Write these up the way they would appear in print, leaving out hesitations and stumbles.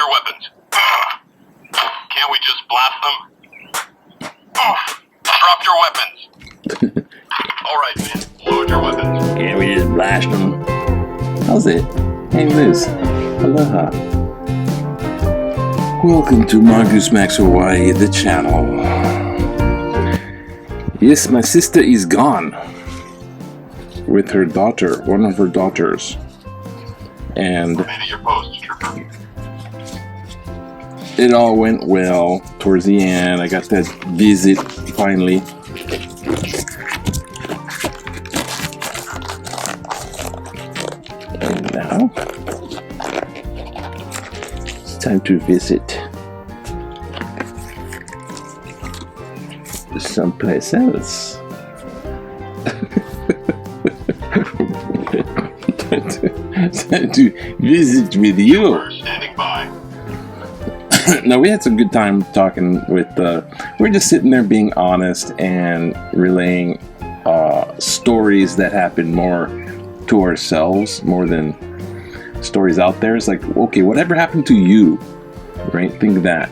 your weapons. Can't we just blast them? Drop your weapons. Alright, man. Load your weapons. Can't we just blast them? How's it? Hey Liz. Aloha. Welcome to Mongoose Max Hawaii, the channel. Yes, my sister is gone. With her daughter, one of her daughters. And Your post, trooper. it all went well towards the end. I got that visit finally. And now it's time to visit someplace else. Time to visit with you. Standing by. No, we had some good time talking with, we're just sitting there being honest and relaying stories that happen more to ourselves more than stories out there. It's like, okay, whatever happened to you, right? Think of that.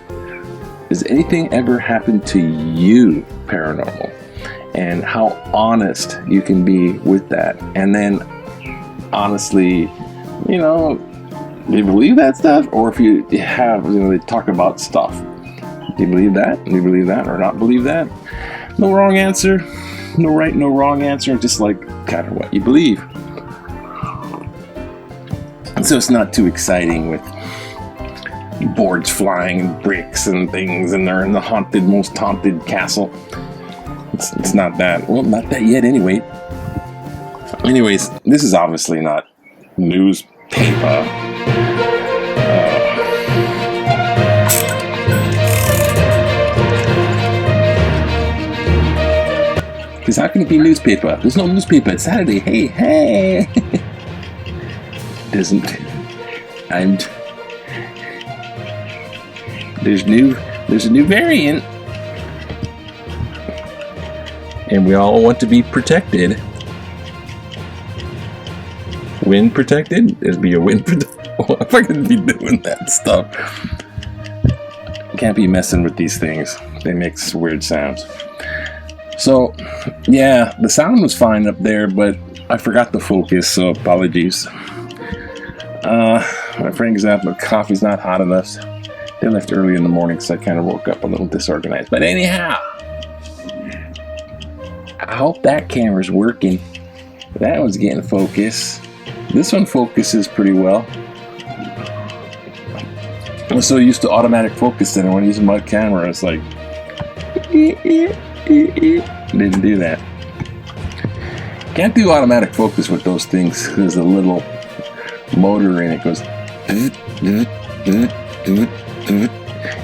Has anything ever happened to you paranormal? And how honest you can be with that. And then, honestly, you know, do you believe that stuff? Or if you have, you know, they talk about stuff. Do you believe that? Do you believe that or not believe that? No wrong answer. No right, no wrong answer. Just like kind of what you believe. And so it's not too exciting with boards flying and bricks and things, and they're in the most haunted castle. It's not that. Well, not that yet anyway. Anyways, this is obviously not newspaper. Because how can it be newspaper? There's no newspaper. It's Saturday. Hey. There's a new variant. And we all want to be protected. Wind protected? There'd be a wind protected. If I could be doing that stuff. Can't be messing with these things. They make weird sounds. So, yeah, the sound was fine up there, but I forgot to focus, so apologies. My friend got my coffee's not hot enough. They left early in the morning, so I kind of woke up a little disorganized. But anyhow, I hope that camera's working. That one's getting focus. This one focuses pretty well. I'm so used to automatic focus that when I use my camera, it's like didn't do that. Can't do automatic focus with those things. There's a little motor in it. Goes.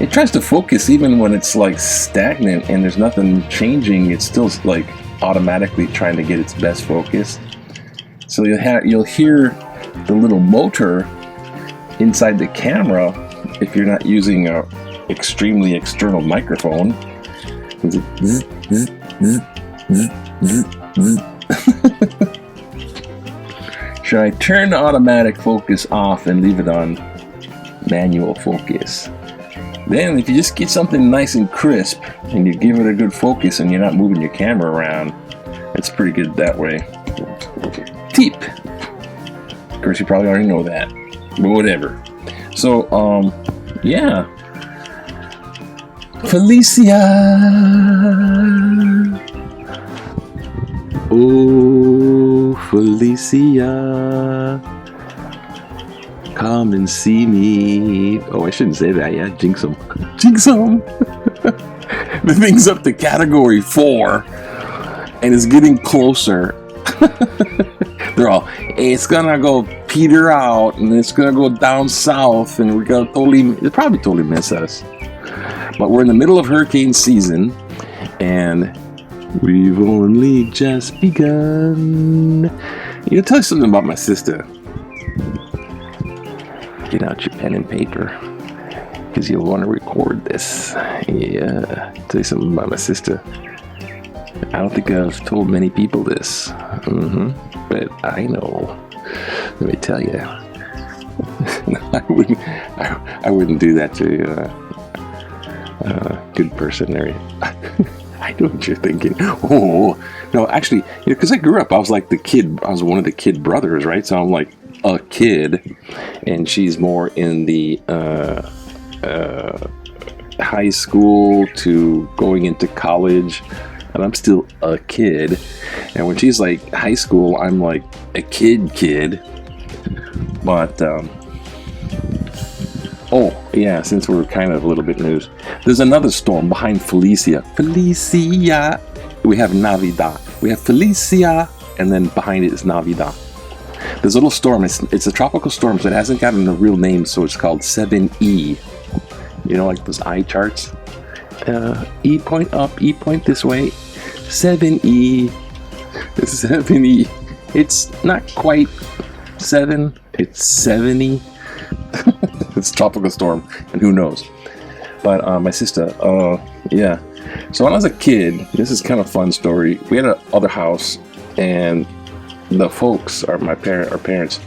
It tries to focus even when it's like stagnant and there's nothing changing. It's still like automatically trying to get its best focus. So you'll hear the little motor inside the camera if you're not using a extremely external microphone. Should I turn the automatic focus off and leave it on manual focus? Then if you just get something nice and crisp and you give it a good focus and you're not moving your camera around, it's pretty good that way. Tip. Of course, you probably already know that, but whatever. So, yeah. Felicia. Oh, Felicia. Come and see me. Oh, I shouldn't say that yet. Jinx 'em. Jinx 'em. The thing's up to category 4 and it's getting closer. They're all, hey, it's gonna go peter out and it's gonna go down south and they'll probably totally miss us. But we're in the middle of hurricane season and we've only just begun. I'll tell you something about my sister. Get out your pen and paper because you'll want to record this. Yeah, I'll tell you something about my sister. I don't think I've told many people this, but I know. Let me tell you. I wouldn't do that to a good person there. I know what you're thinking. Oh, no, actually, because I grew up, I was like the kid. I was one of the kid brothers, right? So I'm like a kid, and she's more in the high school to going into college, and I'm still a kid. And when she's like high school, I'm like a kid. But oh yeah, since we're kind of a little bit news, there's another storm behind Felicia. We have Navidad. We have Felicia, and then behind it is Navidad. There's a little storm. It's a tropical storm, so it hasn't gotten a real name. So it's called 7E. You know, like those eye charts. E point up, E point this way. 7E. It's 7E. It's not quite 7. It's 70. It's a tropical storm, and who knows? But my sister, yeah. So when I was a kid, this is kind of a fun story. We had another house, and the folks, our parents,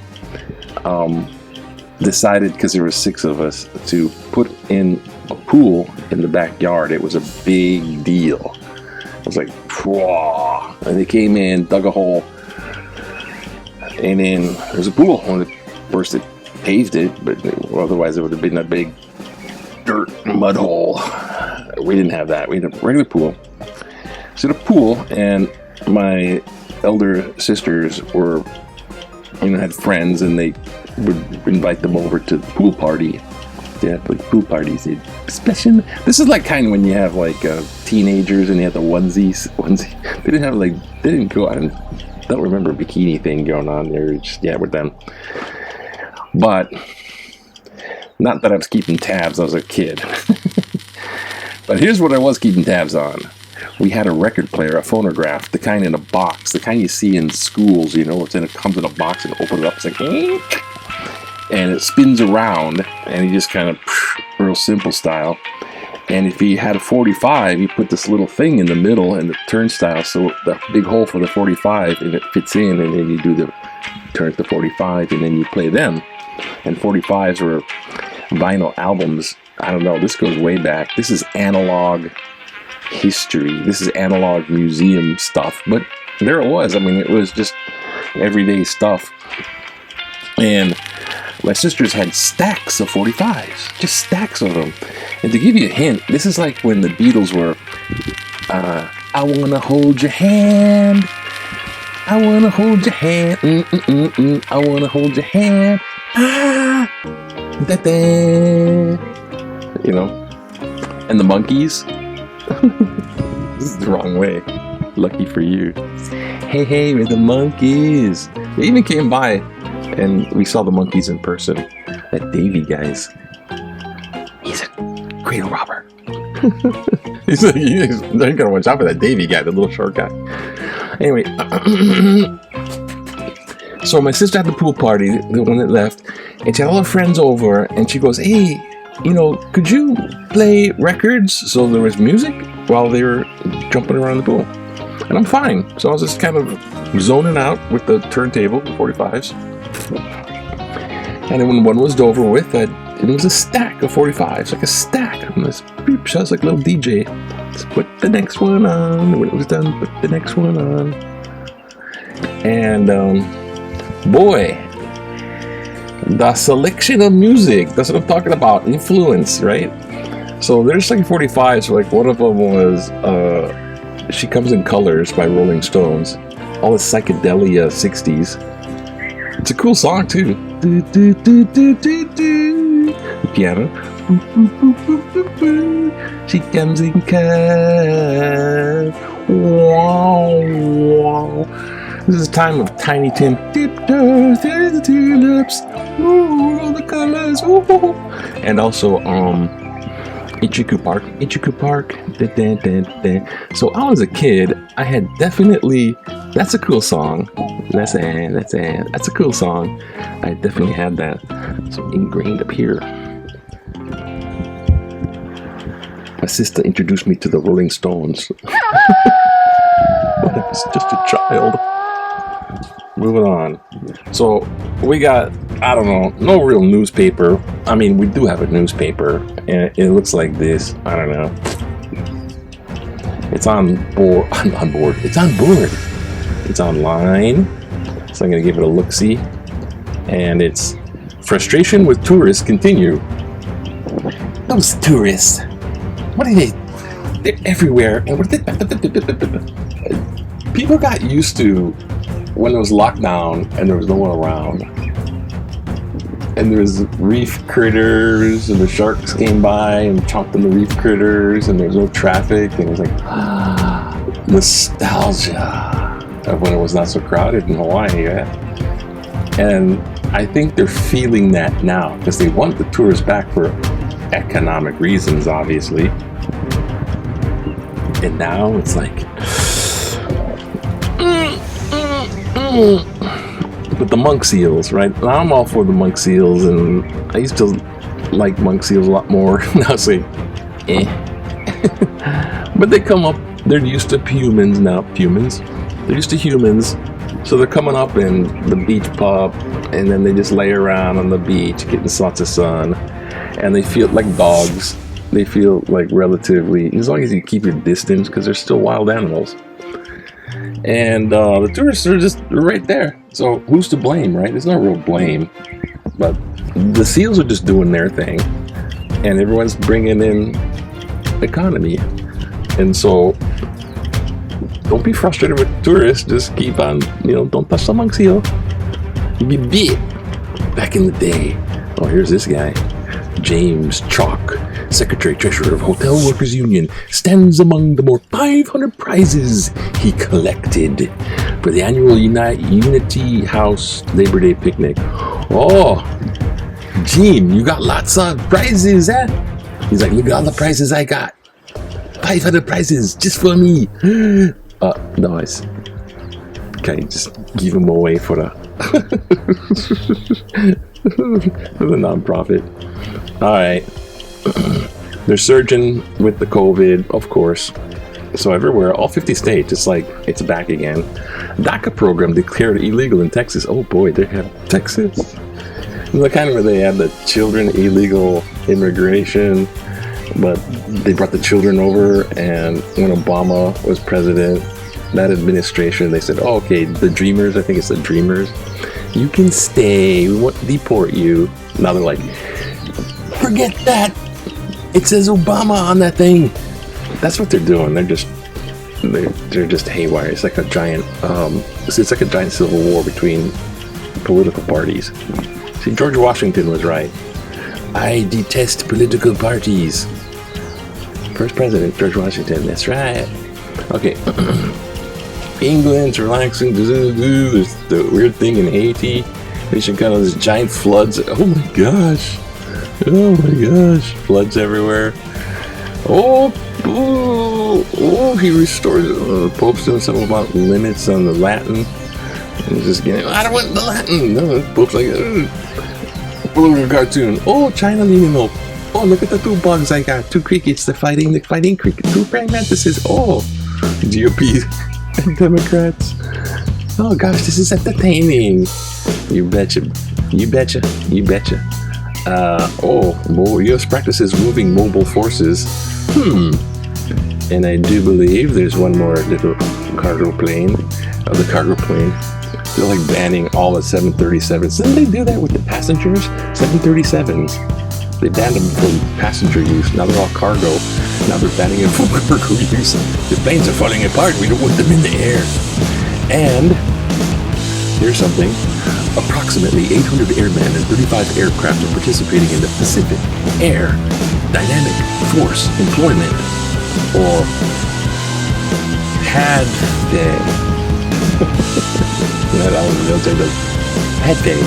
decided, because there were 6 of us, to put in a pool in the backyard. It was a big deal. It was like, whoa. And they came in, dug a hole, and then there's a pool. First they paved it, but otherwise it would have been a big dirt mud hole. We didn't have that. We had a regular pool. So the pool, and my elder sisters were, had friends, and they would invite them over to the pool party. They had like pool parties. Especially, this is like kind of when you have like teenagers and you have the onesies. They didn't go. I don't remember a bikini thing going on there. Just, yeah, with them. But not that I was keeping tabs. I was a kid. But here's what I was keeping tabs on. We had a record player, a phonograph, the kind in a box, the kind you see in schools, it comes in a box and open it up, it's like, and it spins around, and you just kind of, real simple style. And if you had a 45, you put this little thing in the middle and the turnstile, so the big hole for the 45, and it fits in, and then you do the turn to 45, and then you play them. And 45s were vinyl albums. I don't know, this goes way back. This is analog history. This is analog museum stuff. But there it was. I mean, it was just everyday stuff. And my sisters had stacks of 45s. Just stacks of them. And to give you a hint, this is like when the Beatles were, I wanna hold your hand. I wanna hold your hand. I wanna hold your hand. Ah, da-da. And the Monkees. This is the wrong way. Lucky for you. Hey, we're the Monkees. They even came by, and we saw the Monkees in person. That Davy guy's, he's a cradle robber. You gotta watch out for that Davy guy, the little short guy. Anyway, so my sister had the pool party, the one that left, and she had all her friends over, and she goes, hey, could you play records? So there was music while they were jumping around the pool. And I'm fine. So I was just kind of zoning out with the turntable, the 45s. And then when one was over with, it was a stack of 45s, like a stack. And this beep sounds like a little DJ. Let's put the next one on. When it was done, put the next one on. And boy, the selection of music, that's what I'm talking about, influence, right? So there's like 45s, like one of them was She Comes in Colors by Rolling Stones, all the psychedelia 60s. It's a cool song too. Do, do, do, do, do, do. The piano. She comes in colors. Wow, wow. This is a time of Tiny Tim. Tiptoe through the tulips. Ooh, all the colors. Ooh. And also, Ichiku Park. Da, da, da, da. So I was a kid. I had definitely. That's a cool song. That's a cool song. I definitely had that. So ingrained up here. My sister introduced me to the Rolling Stones. But I was just a child. Moving on. So we got I don't know, no real newspaper. I mean, we do have a newspaper, and it looks like this. I don't know. It's on board. It's on board. It's online. So I'm gonna give it a look-see. And it's frustration with tourists continue. Those tourists. What are they? They're everywhere. And people got used to when there was lockdown and there was no one around. And there was reef critters, and the sharks came by and chomped on the reef critters, and there was no traffic, and it was like nostalgia of when it was not so crowded in Hawaii. Yeah? And I think they're feeling that now because they want the tourists back for economic reasons, obviously. And now it's like, with the monk seals, right? Now I'm all for the monk seals, and I used to like monk seals a lot more. Now it's like, but they come up, they're used to humans now. They're used to humans, so they're coming up in the beach pub, and then they just lay around on the beach, getting lots of sun, and they feel like dogs. They feel like relatively, as long as you keep your distance, because they're still wild animals. And the tourists are just right there. So who's to blame, right? There's no real blame. But the seals are just doing their thing. And everyone's bringing in economy. And so don't be frustrated with tourists. Just keep on, don't touch the monk seal. You'd be bit back in the day. Oh, here's this guy. James Chalk, Secretary Treasurer of Hotel Workers Union, stands among the more 500 prizes he collected for the annual Unity House Labor Day picnic. Oh, Gene, you got lots of prizes, eh? He's like, look at all the prizes I got. 500 prizes just for me. Nice. Okay, just give them away for the nonprofit. All right. They're surging with the COVID, of course. So everywhere, all 50 states, it's like it's back again. DACA program declared illegal in Texas. Oh boy, they have Texas. The kind of where they had the children illegal immigration, but they brought the children over, and when Obama was president, that administration, they said, oh, okay, the Dreamers, I think it's the Dreamers, you can stay, we won't deport you. Now they're like, forget that. It says Obama on that thing. That's what they're doing. They're just haywire. It's like a giant it's like a giant civil war between political parties. See, George Washington was right. I detest political parties. First president, George Washington. That's right. Okay. England's relaxing. There's the weird thing in Haiti. They should kind of this giant floods. Oh my gosh. Floods everywhere. He restored Pope's doing something about limits on the Latin. And just getting, I don't want the Latin. No, Pope's like, political cartoon. Oh, China leaning up. Oh, look at the two bugs I got. Two crickets. They're fighting cricket. Two praying mantises. Oh, GOP and Democrats. Oh gosh, this is entertaining. You betcha. U.S. practices moving mobile forces. And I do believe there's one more little cargo plane. The cargo plane. They're like banning all the 737s. Didn't they do that with the passengers? 737s. They banned them from passenger use. Now they're all cargo. Now they're banning it from cargo use. The planes are falling apart. We don't want them in the air. And here's something. Approximately 800 airmen and 35 aircraft are participating in the Pacific Air Dynamic Force Employment, or PADFE. PADFE,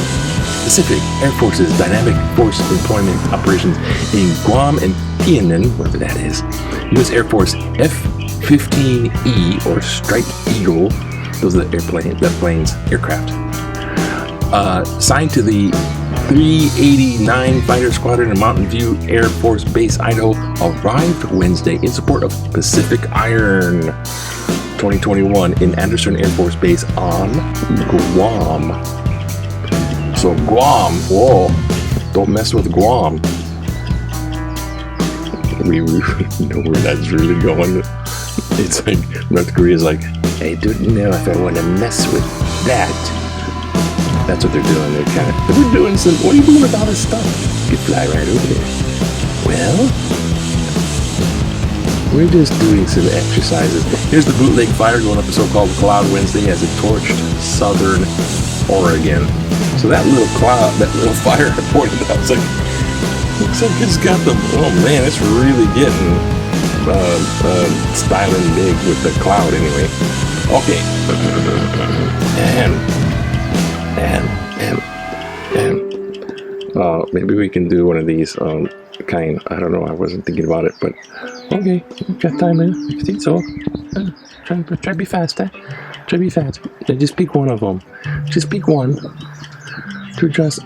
Pacific Air Force's Dynamic Force Employment operations in Guam and Tienan, whatever that is. U.S. Air Force F-15E, or Strike Eagle, those are the aircraft. Signed to the 389 Fighter Squadron in Mountain View Air Force Base, Idaho, arrived Wednesday in support of Pacific Iron 2021 in Anderson Air Force Base on Guam. So Guam, whoa, don't mess with Guam. We know where that's really going. It's like North Korea's like, I don't know if I want to mess with that. That's what they're doing. They're kind of, but we're doing some. What are you doing with all this stuff? You could fly right over there. Well, we're just doing some exercises. Here's the bootleg fire going up the so-called Cloud Wednesday as it torched southern Oregon. So that little cloud, that little fire I pointed out, was like, looks like it's got the, oh man, it's really getting styling big with the cloud anyway. Okay. Maybe we can do one of these kind, I don't know, I wasn't thinking about it, but okay, got time, man. I think so. Try to be fast, huh? Try to be fast. Just pick one of them. Just pick one. To just,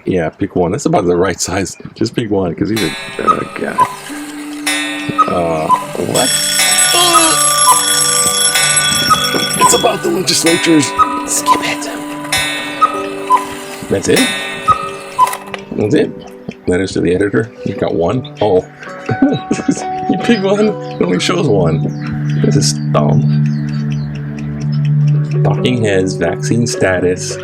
yeah, pick one. That's about the right size. Just pick one, because these are, oh, God. What? It's about the legislatures. Skip it. That's it? That's it? Letters to the editor. You got one? Oh. You pick one, it only shows one. This is dumb. Talking heads, vaccine status.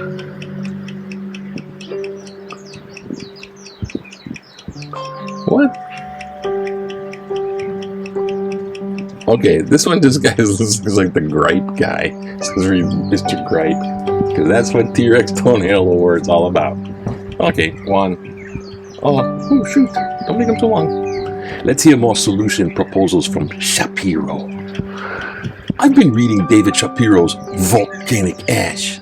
What? Okay, this one just is like the gripe guy. This is Mr. Gripe. Because that's what T-Rex Toenail Award's all about. Okay, one. Oh, shoot. Don't make them too long. Let's hear more solution proposals from Shapiro. I've been reading David Shapiro's Volcanic Ash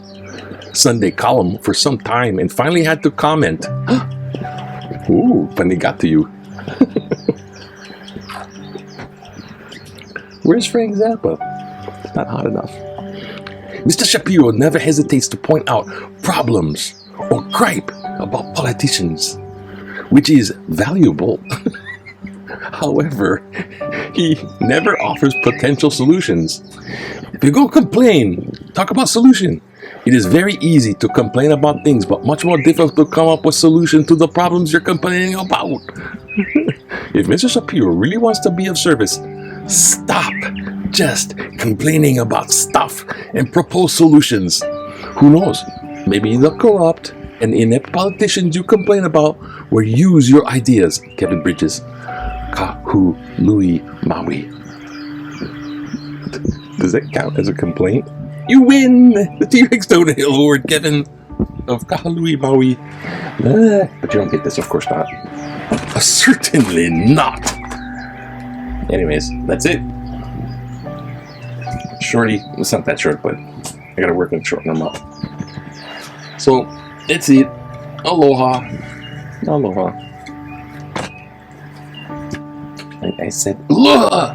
Sunday column for some time and finally had to comment. Ooh, finally got to you. Where's Frank Zappa? It's not hot enough. Mr. Shapiro never hesitates to point out problems or gripe about politicians, which is valuable. However, he never offers potential solutions. If you go complain, talk about solution. It is very easy to complain about things, but much more difficult to come up with solutions to the problems you're complaining about. If Mr. Shapiro really wants to be of service, stop just complaining about stuff and propose solutions. Who knows? Maybe the corrupt and inept politicians you complain about will use your ideas. Kevin Bridges. Kahului Maui. Does that count as a complaint? You win the T-Rex Toenail Award, Kevin, of Kahului Maui. But you don't get this, of course not. Certainly not. Anyways, that's it. Shorty, it's not that short, but I gotta work on shorten them up. So, that's it. Aloha. Aloha. I said, aloha!